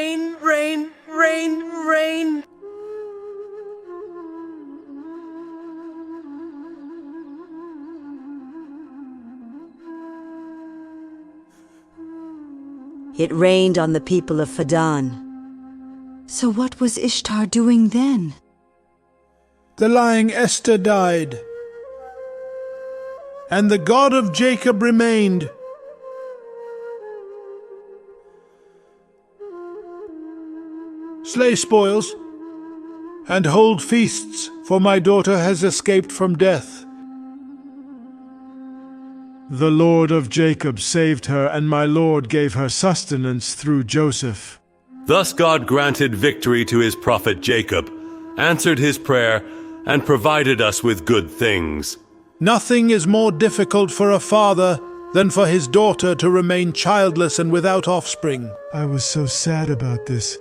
rain, rain, rain, rain. It rained on the people of Fadan. So what was Ishtar doing then? The lying Esther died, and the God of Jacob remained. Slay spoils, and hold feasts, for my daughter has escaped from death. The Lord of Jacob saved her, and my Lord gave her sustenance through Joseph. Thus God granted victory to his prophet Jacob, answered his prayer, and provided us with good things. Nothing is more difficult for a father than for his daughter to remain childless and without offspring. I was so sad about this.